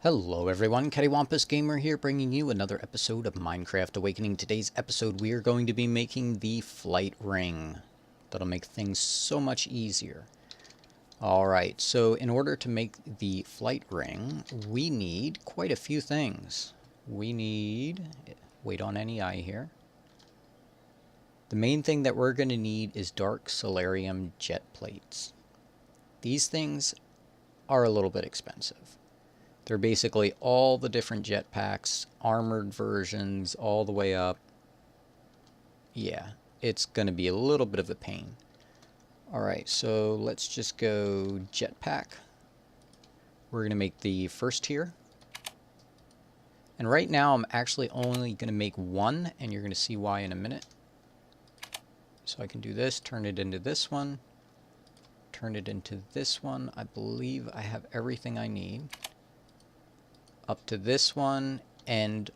Hello everyone, CaddywhumpusGamer here, bringing you another episode of Minecraft Awakening. Today's episode we are going to be making the flight ring. That'll make things so much easier. Alright, so in order to make the flight ring, we need quite a few things. We need, wait on any eye here. The main thing that we're going to need is dark solarium jet plates. These things are a little bit expensive. They're basically all the different jetpacks, armored versions, all the way up. Yeah, it's going to be a little bit of a pain. Alright, so let's just go jetpack. We're going to make the first tier. And right now I'm actually only going to make one, and you're going to see why in a minute. So I can do this, turn it into this one, turn it into this one. I believe I have everything I need. Up to this one, and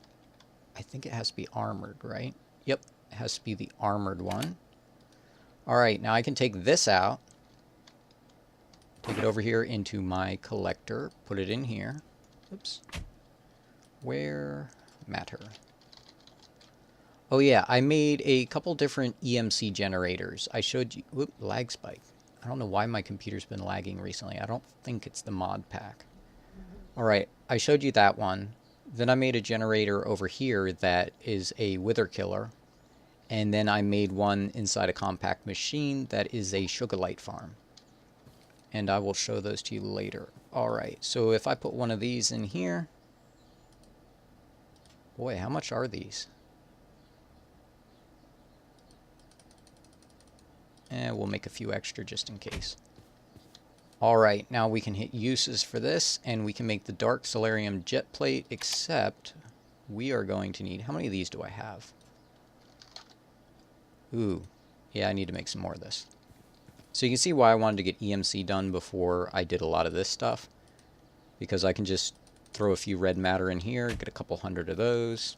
I think it has to be armored, right? Yep, it has to be the armored one. Alright, now I can take this out, take it over here into my collector, put it in here. Oops. Where matter? Oh yeah, I made a couple different EMC generators. I showed you, whoop, lag spike. I don't know why my computer's been lagging recently. I don't think it's the mod pack. Alright, I showed you that one. Then I made a generator over here that is a wither killer. And then I made one inside a compact machine that is a sugar light farm. And I will show those to you later. Alright, so if I put one of these in here. Boy, how much are these? And we'll make a few extra just in case. Alright, now we can hit uses for this, and we can make the dark solarium jet plate, except we are going to need, how many of these do I have? Ooh, yeah, I need to make some more of this. So you can see why I wanted to get EMC done before I did a lot of this stuff, because I can just throw a few red matter in here, get a couple hundred of those,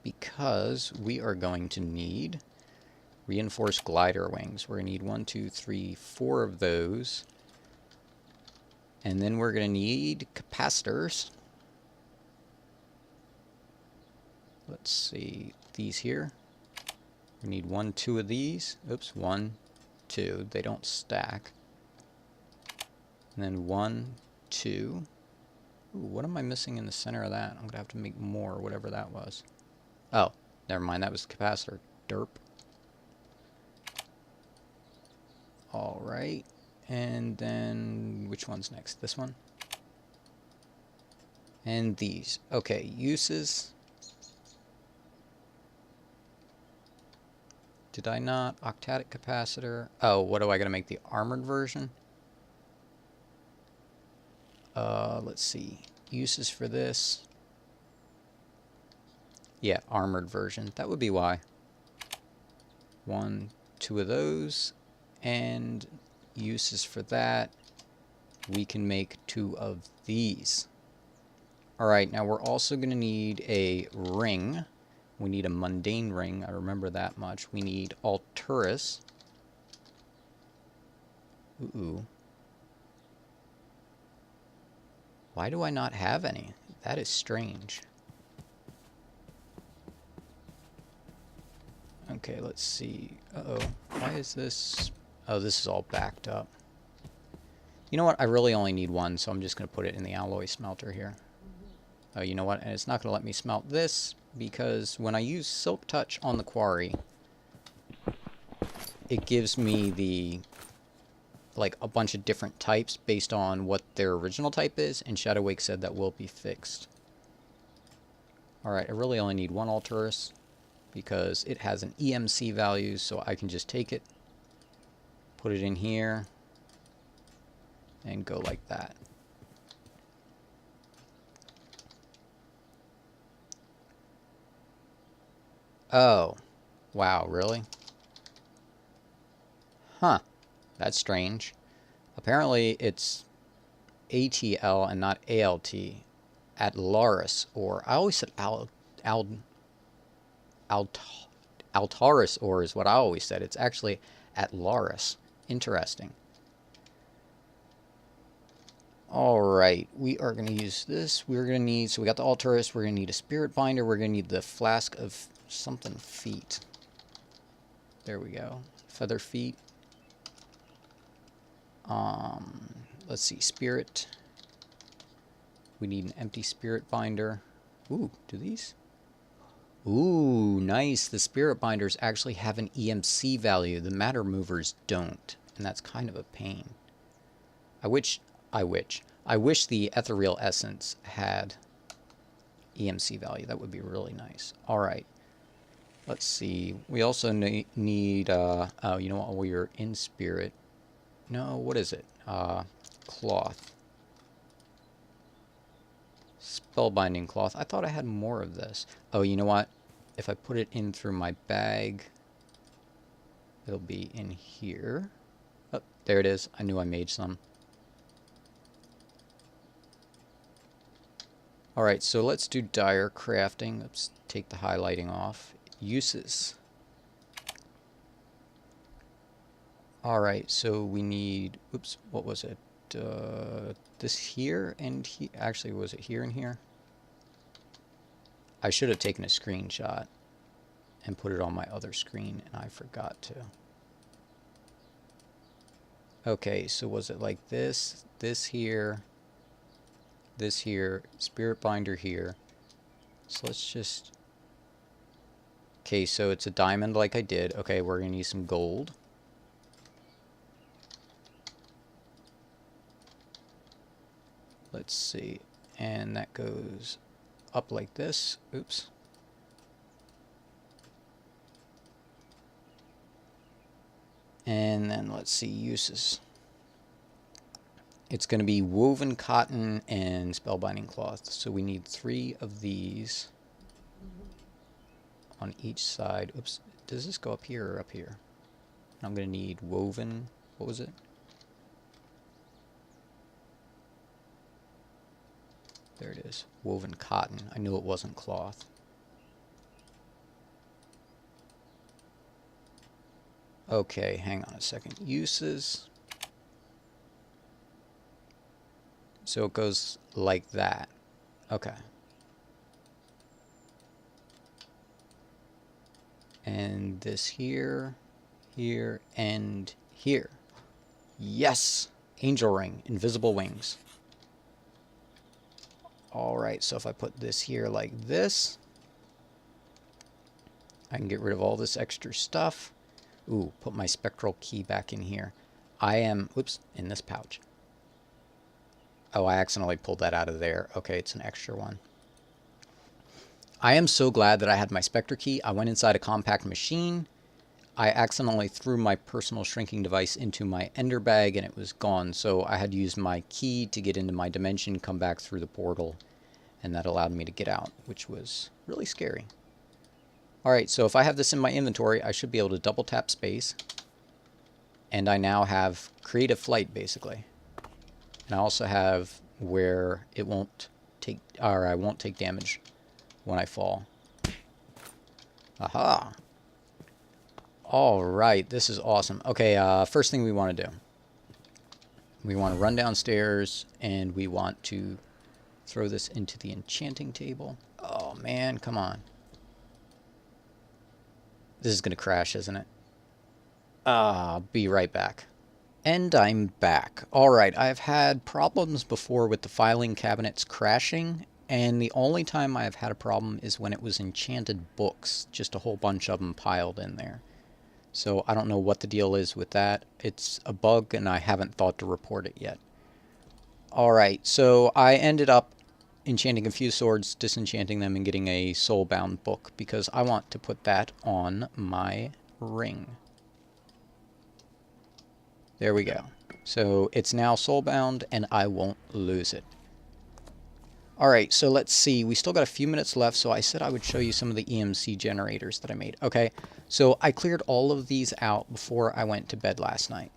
because we are going to need reinforced glider wings. We're going to need 1, 2, 3, 4 of those. And then we're going to need capacitors. Let's see, these here. We need 1, 2 of these. Oops, 1, 2. They don't stack. And then 1, 2. Ooh, what am I missing in the center of that? I'm going to have to make more, whatever that was. Oh, never mind, that was the capacitor. Derp. Alright, and then which one's next? This one? And these. Okay, uses. Did I not? Octadic capacitor. Oh, what do I gotta make? The armored version? Let's see. Uses for this. Yeah, armored version. That would be why. 1, 2 of those. And uses for that, we can make 2 of these. Alright, now we're also going to need a ring. We need a mundane ring, I remember that much. We need Alturus. Ooh. Why do I not have any? That is strange. Okay, let's see. Uh-oh. Why is this... Oh, this is all backed up. You know what? I really only need one, so I'm just going to put it in the alloy smelter here. Oh, you know what? And it's not going to let me smelt this, because when I use Silk Touch on the quarry, it gives me the, like, a bunch of different types based on what their original type is, and Shadowwake said that will be fixed. Alright, I really only need one Alturus, because it has an EMC value, so I can just take it, put it in here, and go like that. Oh, wow, really? Huh, that's strange. Apparently it's ATL and not ALT. Atlaris, or I always said Altaris ore is what I always said. It's actually Atlaris. Interesting. Alright, we are going to use this. We're going to need, so we got the Alturas, we're going to need a Spirit Binder, we're going to need the Flask of something feet. There we go. Feather feet. Let's see, Spirit. We need an empty Spirit Binder. Ooh, do these? Ooh, nice. The Spirit Binders actually have an EMC value. The Matter Movers don't, and that's kind of a pain. I wish the Ethereal Essence had EMC value. That would be really nice. All right. Let's see. We also need oh, you know what? We're in spirit. No, what is it? Cloth. Spellbinding cloth. I thought I had more of this. Oh, you know what? If I put it in through my bag, it'll be in here. Oh, there it is. I knew I made some. Alright, so let's do dire crafting. Let's take the highlighting off. Uses. Alright, so we need, oops, what was it? This here and here. Actually, was it here and here? I should have taken a screenshot and put it on my other screen, and I forgot to. Okay, so was it like this? This here, Spirit Binder here. So let's just... Okay, so it's a diamond like I did. Okay, we're going to use some gold. Let's see. And that goes up like this. Oops. And then let's see, uses. It's going to be woven cotton and spellbinding cloth. So we need 3 of these on each side. Oops. Does this go up here or up here? I'm going to need woven. What was it? There it is. Woven cotton. I knew it wasn't cloth. Okay, hang on a second. Uses. So it goes like that. Okay. And this here, here, and here. Yes! Angel ring. Invisible wings. Alright, so if I put this here like this, I can get rid of all this extra stuff. Ooh, put my spectral key back in here. I am, oops, in this pouch. Oh, I accidentally pulled that out of there. Okay, it's an extra one. I am so glad that I had my Spectre key. I went inside a compact machine. I accidentally threw my personal shrinking device into my ender bag and it was gone. So I had to use my key to get into my dimension, come back through the portal, and that allowed me to get out, which was really scary. Alright, so if I have this in my inventory, I should be able to double tap space. And I now have creative flight, basically. And I also have where it won't take, or I won't take damage when I fall. Aha! Alright, this is awesome. Okay, first thing we want to do. We want to run downstairs, and we want to throw this into the enchanting table. Oh man, come on. This is going to crash, isn't it? I'll be right back. And I'm back. Alright, I've had problems before with the filing cabinets crashing, and the only time I've had a problem is when it was enchanted books, just a whole bunch of them piled in there. So I don't know what the deal is with that. It's a bug, and I haven't thought to report it yet. Alright, so I ended up enchanting a few swords, disenchanting them, and getting a soulbound book, because I want to put that on my ring. There we go. So it's now soulbound, and I won't lose it. Alright, so let's see. We still got a few minutes left, so I said I would show you some of the EMC generators that I made. Okay, so I cleared all of these out before I went to bed last night.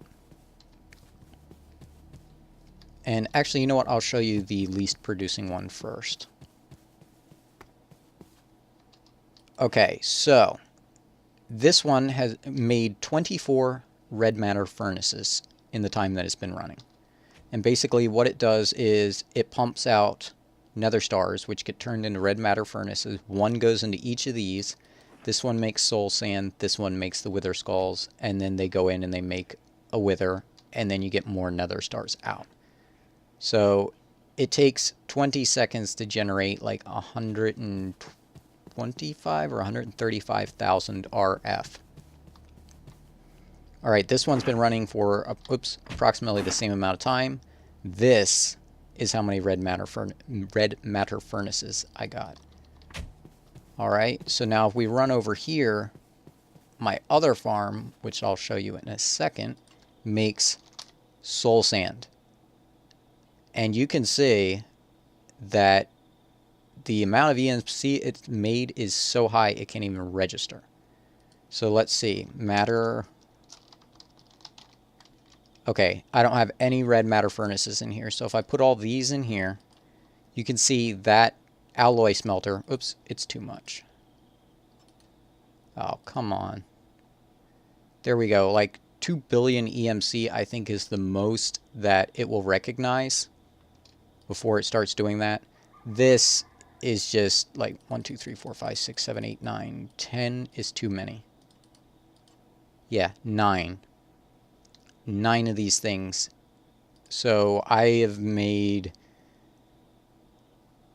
And actually, you know what? I'll show you the least producing one first. Okay, so this one has made 24 red matter furnaces in the time that it's been running. And basically what it does is it pumps out nether stars, which get turned into red matter furnaces. One goes into each of these. This one makes soul sand, this one makes the wither skulls, and then they go in and they make a wither, and then you get more nether stars out. So it takes 20 seconds to generate like 125 or 135,000 RF. Alright, this one's been running for approximately the same amount of time. This is how many red matter furnaces I got. Alright, so now if we run over here, my other farm, which I'll show you in a second, makes soul sand. And you can see that the amount of EMC it's made is so high it can't even register. So let's see, matter. Okay, I don't have any red matter furnaces in here, so if I put all these in here, you can see that alloy smelter. Oops, it's too much. Oh, come on. There we go. Like 2 billion EMC, I think, is the most that it will recognize before it starts doing that. This is just like 1, 2, 3, 4, 5, 6, 7, 8, 9, 10 is too many. Yeah, 9. 9 of these things. So I have made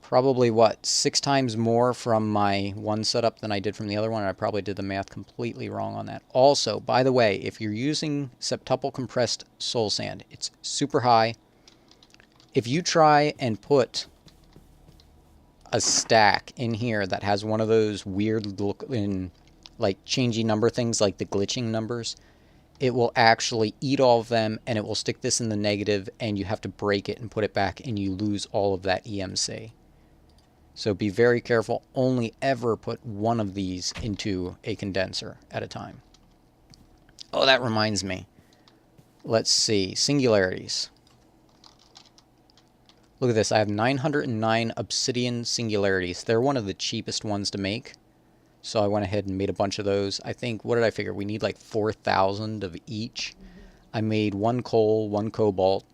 probably, what, 6 times more from my one setup than I did from the other one. And I probably did the math completely wrong on that. Also, by the way, if you're using septuple compressed soul sand, it's super high. If you try and put a stack in here that has one of those weird looking, like, changing number things, like the glitching numbers, it will actually eat all of them, and it will stick this in the negative, and you have to break it and put it back, and you lose all of that EMC. So be very careful. Only ever put one of these into a condenser at a time. Oh, that reminds me. Let's see. Singularities. Look at this. I have 909 Obsidian Singularities. They're one of the cheapest ones to make. So I went ahead and made a bunch of those. I think, what did I figure? We need like 4,000 of each. I made 1 coal, 1 cobalt.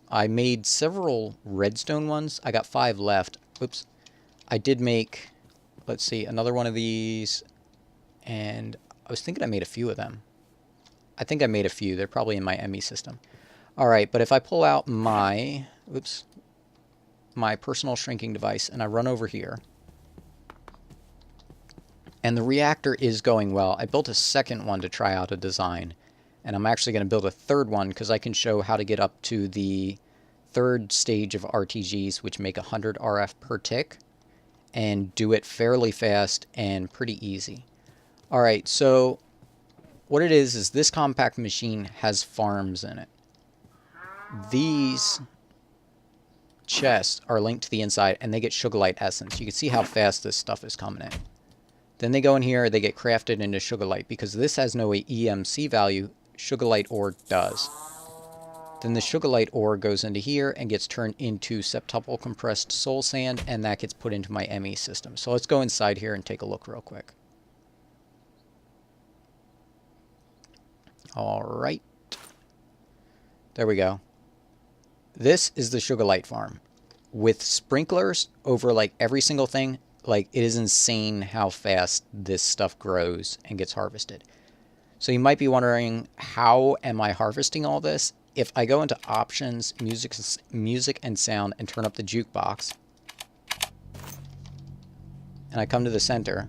I made several redstone ones. I got 5 left. Oops. I did make, let's see, another one of these. And I was thinking I made a few of them. I think I made a few. They're probably in my ME system. Alright, but if I pull out my, oops, my personal shrinking device and I run over here, and the reactor is going well. I built a second one to try out a design, and I'm actually going to build a third one because I can show how to get up to the 3rd stage of RTGs, which make 100 RF per tick, and do it fairly fast and pretty easy. Alright, so what it is this compact machine has farms in it. These chests are linked to the inside, and they get sugarlight essence. You can see how fast this stuff is coming in. Then they go in here, they get crafted into sugarlight. Because this has no EMC value, sugarlight ore does. Then the sugarlight ore goes into here and gets turned into septuple compressed soul sand, and that gets put into my ME system. So let's go inside here and take a look real quick. Alright. There we go. This is the sugarlight farm. With sprinklers over like every single thing. Like, it is insane how fast this stuff grows and gets harvested. So you might be wondering, how am I harvesting all this? If I go into options, music and sound, and turn up the jukebox, and I come to the center,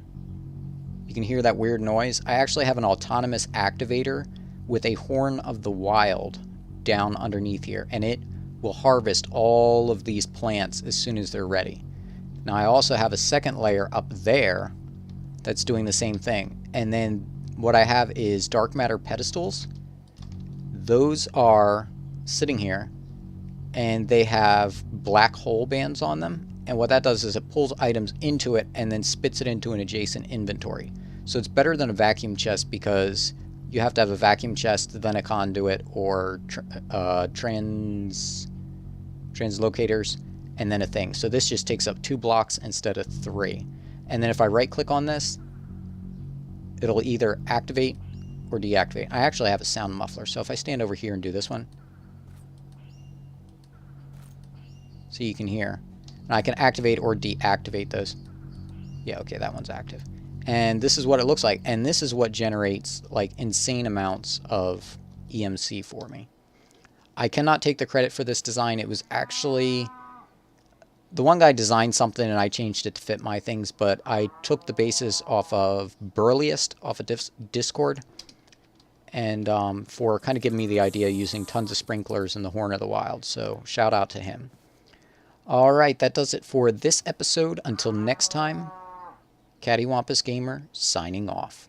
you can hear that weird noise. I actually have an autonomous activator with a horn of the wild down underneath here, and it will harvest all of these plants as soon as they're ready. Now I also have a second layer up there that's doing the same thing. And then what I have is dark matter pedestals. Those are sitting here, and they have black hole bands on them. And what that does is it pulls items into it and then spits it into an adjacent inventory. So it's better than a vacuum chest because you have to have a vacuum chest, then a conduit, or translocators, and then a thing. So this just takes up 2 blocks instead of 3. And then if I right click on this, it'll either activate or deactivate. I actually have a sound muffler, so if I stand over here and do this one, so you can hear. And I can activate or deactivate those. Yeah, okay, that one's active. And this is what it looks like. And this is what generates like insane amounts of EMC for me. I cannot take the credit for this design. It was actually... the one guy designed something and I changed it to fit my things, but I took the basis off of Burliest, off of Discord, and for kind of giving me the idea using tons of sprinklers in the Horn of the Wild. So shout out to him. Alright, that does it for this episode. Until next time, CaddywhumpusGamer signing off.